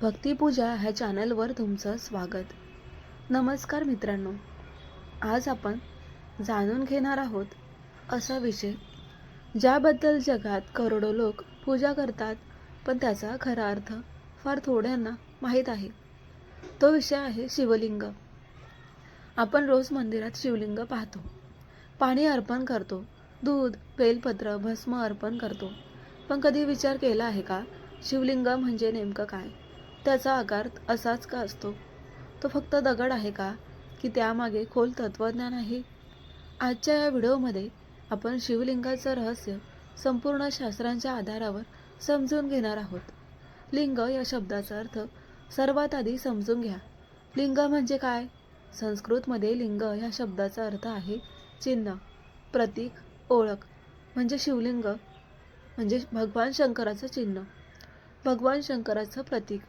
भक्तिपूजा ह्या चॅनलवर तुमचं स्वागत. नमस्कार मित्रांनो, आज आपण जाणून घेणार आहोत असा विषय ज्याबद्दल जगात करोडो लोक पूजा करतात, पण त्याचा खरा अर्थ फार थोड्यांना माहीत आहे. तो विषय आहे शिवलिंग. आपण रोज मंदिरात शिवलिंग पाहतो, पाणी अर्पण करतो, दूध, बेलपत्र, भस्म अर्पण करतो. पण कधी विचार केला आहे का, शिवलिंग म्हणजे नेमकं काय? त्याचा आकार असाच का असतो? तो फक्त दगड आहे का, की त्यामागे खोल तत्वज्ञान आहे? आजच्या या व्हिडिओमध्ये आपण शिवलिंगाचं रहस्य संपूर्ण शास्त्रांच्या आधारावर समजून घेणार आहोत. लिंग या शब्दाचा अर्थ सर्वात आधी समजून घ्या. लिंग म्हणजे काय? संस्कृतमध्ये लिंग या शब्दाचा अर्थ आहे चिन्ह, प्रतीक, ओळख. म्हणजे शिवलिंग म्हणजे भगवान शंकराचं चिन्ह, भगवान शंकराचं प्रतीक.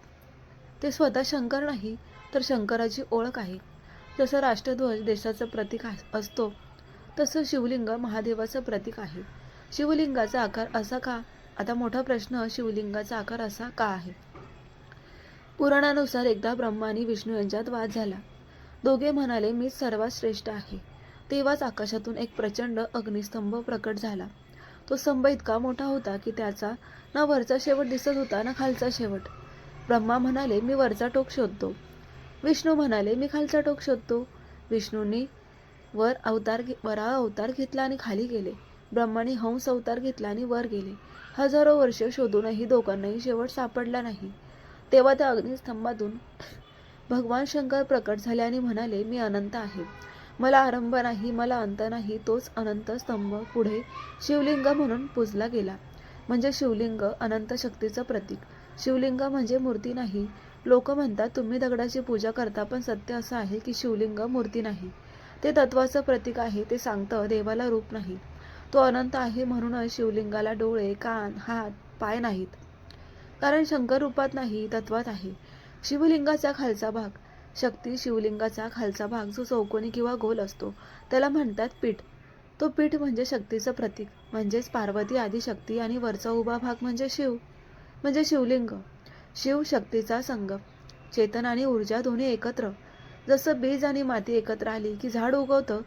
ते स्वतः शंकर नाही, तर शंकराची ओळख आहे. जसं राष्ट्रध्वज देशाचं प्रतीक असतो, तसं शिवलिंग महादेवाचं प्रतीक आहे. शिवलिंगाचा आकार असा का? आता मोठा प्रश्न, शिवलिंगाचा आकार असा का आहे? पुराणानुसार एकदा ब्रह्मा आणि विष्णू यांच्यात वाद झाला. दोघे म्हणाले, मीच सर्वात श्रेष्ठ आहे. तेव्हाच आकाशातून एक प्रचंड अग्निस्तंभ प्रकट झाला. तो स्तंभ इतका मोठा होता की त्याचा ना वरचा शेवट दिसत होता ना खालचा शेवट. ब्रह्मा म्हणाले, मी वरचा टोक शोधतो. विष्णू म्हणाले, मी खालचा टोक शोधतो. विष्णूंनी वराह अवतार घेतला आणि खाली गेले. ब्रह्माने हंस अवतार घेतला आणि वर गेले. हजारो वर्ष शोधूनही दोघांनाही शेवट सापडला नाही. तेव्हा त्या अग्निस्तंभातून भगवान शंकर प्रकट झाले आणि म्हणाले, मी अनंत आहे. मला आरंभ नाही, मला अंत नाही. तोच अनंत स्तंभ पुढे शिवलिंग म्हणून पूजला गेला. म्हणजे शिवलिंग अनंत शक्तीचं प्रतीक. शिवलिंग म्हणजे मूर्ती नाही. लोक म्हणतात तुम्ही दगडाची पूजा करता, पण सत्य असं आहे की शिवलिंग मूर्ती नाही. ते तत्वाचं प्रतीक आहे. ते सांगतं देवाला रूप नाही. तो अनंत आहे. म्हणूनच शिवलिंगाला डोळे, कान, हात, पाय नाहीत. कारण शंकर रूपात नाही, तत्वात आहे. शिवलिंगाचा खालचा भाग, शक्ती शिवलिंगाचा खालचा भाग जो चौकोनी किंवा गोल असतो, त्याला म्हणतात पीठ. तो पीठ म्हणजे शक्तीचं प्रतीक, म्हणजेच पार्वती आदिशक्ती. आणि वरचा उभा भाग म्हणजे शिव, म्हणजे शिवलिंग. शिव शक्तीचा संगम, चेतन आणि ऊर्जा दोन्ही एकत्र. जसं बीज आणि माती एकत्र आली की झाड उगवतं,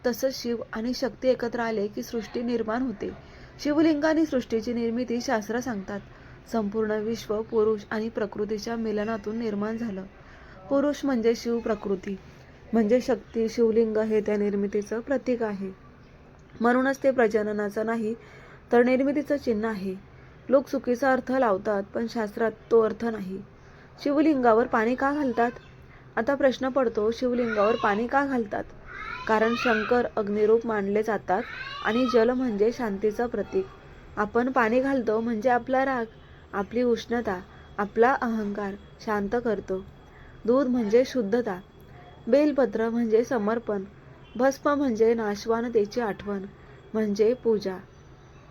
तसंच शिव आणि शक्ती एकत्र आले की सृष्टी निर्माण होते. शिवलिंग आणि सृष्टीची निर्मिती शास्त्र सांगतात. संपूर्ण विश्व पुरुष आणि प्रकृतीच्या मिलनातून निर्माण झालं. पुरुष म्हणजे शिव, प्रकृती म्हणजे शक्ती. शिवलिंग हे त्या निर्मितीचं प्रतीक आहे. म्हणूनच ते प्रजननाचं नाही, तर निर्मितीचं चिन्ह आहे. लोक चुकीचा अर्थ लावतात, पण शास्त्रात तो अर्थ नाही. शिवलिंगावर पाणी का घालतात? आता प्रश्न पडतो, शिवलिंगावर पाणी का घालतात? कारण शंकर अग्निरूप मानले जातात आणि जल म्हणजे शांतीचं प्रतीक. आपण पाणी घालतो म्हणजे आपला राग, आपली उष्णता, आपला अहंकार शांत करतो. दूध म्हणजे शुद्धता, बेलपत्र म्हणजे समर्पण, भस्म म्हणजे नाशवानतेची आठवण, म्हणजे पूजा.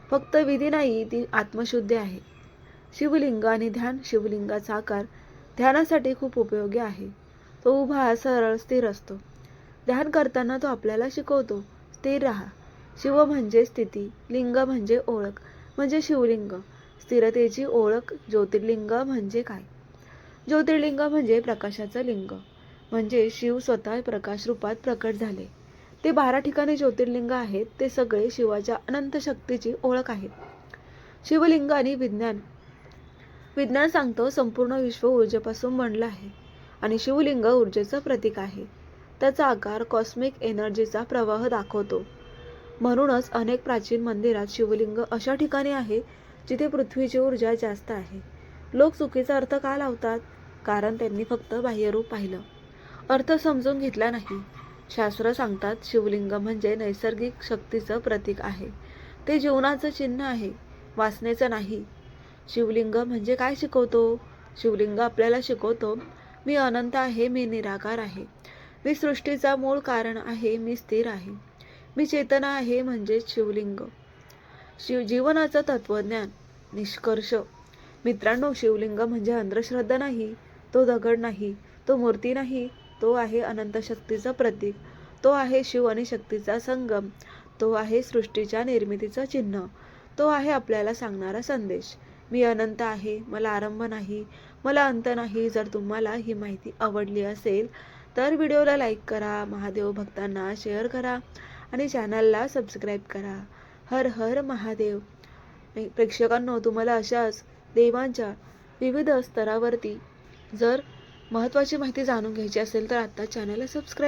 फक्त विधी नाही, ती आत्मशुद्धी आहे. शिवलिंग आणि ध्यान. शिवलिंगाचा आकार ध्यानासाठी खूप उपयोगी आहे. तो उभा, सरळ, स्थिर असतो. ध्यान करताना तो आपल्याला शिकवतो, स्थिर राहा. शिव म्हणजे स्थिती, लिंग म्हणजे ओळख, म्हणजे शिवलिंग स्थिरतेची ओळख. ज्योतिर्लिंग म्हणजे काय? ज्योतिर्लिंग म्हणजे प्रकाशाचं लिंग, म्हणजे शिव स्वतः प्रकाश रूपात प्रकट झाले. ते 12 ठिकाणी ज्योतिर्लिंग आहेत. ते सगळे शिवाच्या अनंत शक्तीची ओळख आहेत. शिवलिंग आणि विज्ञान. विज्ञान सांगतं संपूर्ण विश्व ऊर्जेपासून बनलं आहे आणि शिवलिंग ऊर्जेचं प्रतीक आहे. त्याचा आकार कॉस्मिक एनर्जीचा प्रवाह दाखवतो. म्हणूनच अनेक प्राचीन मंदिरात शिवलिंग अशा ठिकाणी आहे जिथे पृथ्वीची ऊर्जा जास्त आहे. लोक चुकीचा अर्थ का लावतात? कारण त्यांनी फक्त बाह्यरूप पाहिलं, अर्थ समजून घेतला नाही. शास्त्र सांगतात शिवलिंग म्हणजे नैसर्गिक शक्तीचं प्रतीक आहे. ते जीवनाचं चिन्ह आहे, वासनेचं नाही. शिवलिंग म्हणजे काय शिकवतो? शिवलिंग आपल्याला शिकवतो, मी अनंत आहे, मी निराकार आहे, मी सृष्टीचा मूळ कारण आहे, मी स्थिर आहे, मी चेतना आहे. म्हणजेच शिवलिंग जीवनाचं तत्वज्ञान. निष्कर्ष मित्रांनो, शिवलिंग म्हणजे अंधश्रद्धा नाही. तो दगड नाही, तो मूर्ती नाही. तो आहे अनंत शक्तीचं प्रतीक. तो आहे शिव आणि शक्तीचा संगम. तो आहे सृष्टीच्या निर्मितीचं चिन्ह. तो आहे आपल्याला सांगणारा संदेश मी अनंत आहे, मला आरंभ नाही, मला अंत नाही. जर तुम्हाला ही माहिती आवडली असेल तर व्हिडिओला लाईक करा, महादेव भक्तांना शेअर करा आणि चॅनलला सबस्क्राईब करा. हर हर महादेव. प्रेक्षकांनो, तुम्हाला अशाच देवांच्या विविध स्तरावरती जर महत्त्वाची माहिती जाणून घ्यायची असेल तर आता चॅनलला सबस्क्राईब